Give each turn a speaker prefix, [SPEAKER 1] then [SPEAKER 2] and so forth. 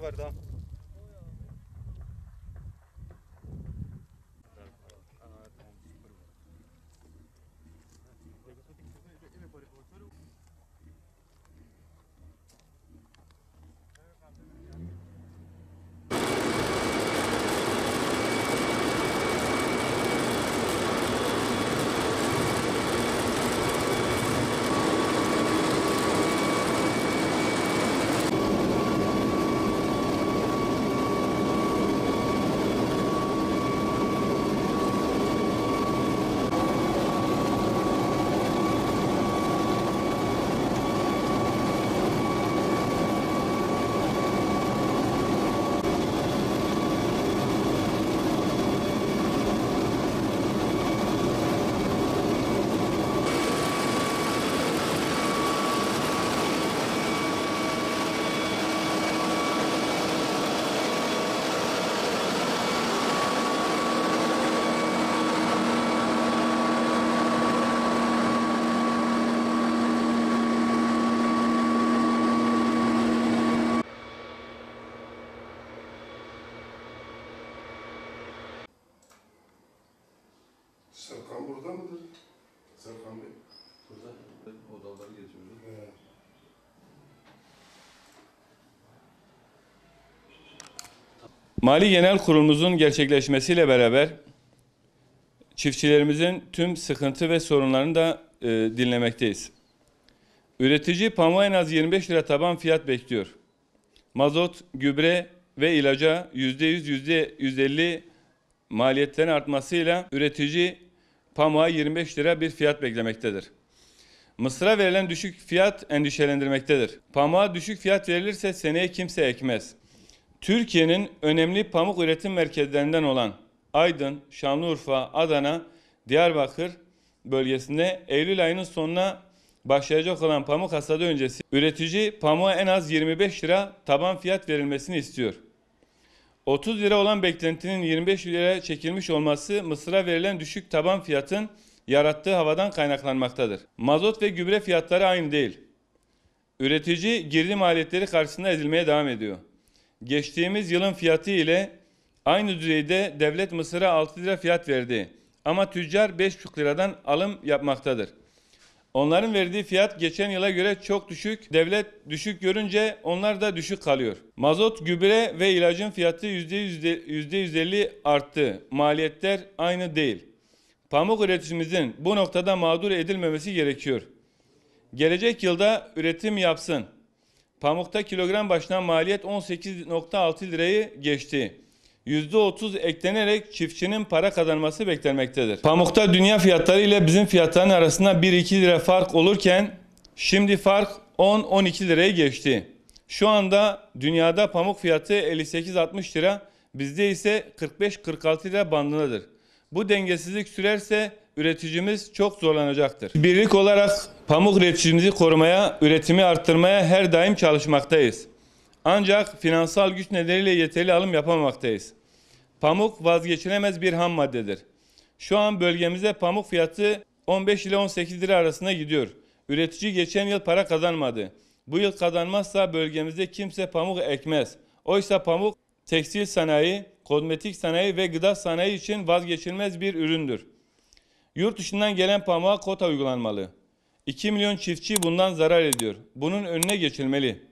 [SPEAKER 1] var daha.
[SPEAKER 2] Serkan burada mıdır? Serkan Bey.
[SPEAKER 3] Burada odaları geçiyoruz.
[SPEAKER 2] Evet.
[SPEAKER 1] Mali Genel Kurulumuzun gerçekleşmesiyle beraber çiftçilerimizin tüm sıkıntı ve sorunlarını da dinlemekteyiz. Üretici pamuğa en az 25 lira taban fiyat bekliyor. Mazot, gübre ve ilaca %100, %150 maliyetlerin artmasıyla üretici pamuğa 25 lira bir fiyat beklemektedir. Mısıra verilen düşük fiyat endişelendirmektedir. Pamuğa düşük fiyat verilirse seneye kimse ekmez. Türkiye'nin önemli pamuk üretim merkezlerinden olan Aydın, Şanlıurfa, Adana, Diyarbakır bölgesinde Eylül ayının sonuna başlayacak olan pamuk hasadı öncesi üretici pamuğa en az 25 lira taban fiyat verilmesini istiyor. 30 lira olan beklentinin 25 liraya çekilmiş olması mısıra verilen düşük taban fiyatın yarattığı havadan kaynaklanmaktadır. Mazot ve gübre fiyatları aynı değil. Üretici girdi maliyetleri karşısında ezilmeye devam ediyor. Geçtiğimiz yılın fiyatı ile aynı düzeyde devlet mısıra 6 lira fiyat verdi. Ama tüccar 5,5 liradan alım yapmaktadır. Onların verdiği fiyat geçen yıla göre çok düşük. Devlet düşük görünce onlar da düşük kalıyor. Mazot, gübre ve ilacın fiyatı %150 arttı. Maliyetler aynı değil. Pamuk üreticimizin bu noktada mağdur edilmemesi gerekiyor. Gelecek yılda üretim yapsın. Pamukta kilogram başına maliyet 18,6 lirayı geçti. %30 eklenerek çiftçinin para kazanması beklenmektedir. Pamukta dünya fiyatları ile bizim fiyatların arasında 1-2 lira fark olurken şimdi fark 10-12 lirayı geçti. Şu anda dünyada pamuk fiyatı 58-60 lira, bizde ise 45-46 lira bandındadır. Bu dengesizlik sürerse üreticimiz çok zorlanacaktır. Birlik olarak pamuk üreticimizi korumaya, üretimi arttırmaya her daim çalışmaktayız. Ancak finansal güç nedeniyle yeterli alım yapamaktayız. Pamuk vazgeçilemez bir ham maddedir. Şu an bölgemizde pamuk fiyatı 15 ile 18 lira arasında gidiyor. Üretici geçen yıl para kazanmadı. Bu yıl kazanmazsa bölgemizde kimse pamuk ekmez. Oysa pamuk tekstil sanayi, kozmetik sanayi ve gıda sanayi için vazgeçilmez bir üründür. Yurt dışından gelen pamuğa kota uygulanmalı. 2 milyon çiftçi bundan zarar ediyor. Bunun önüne geçilmeli.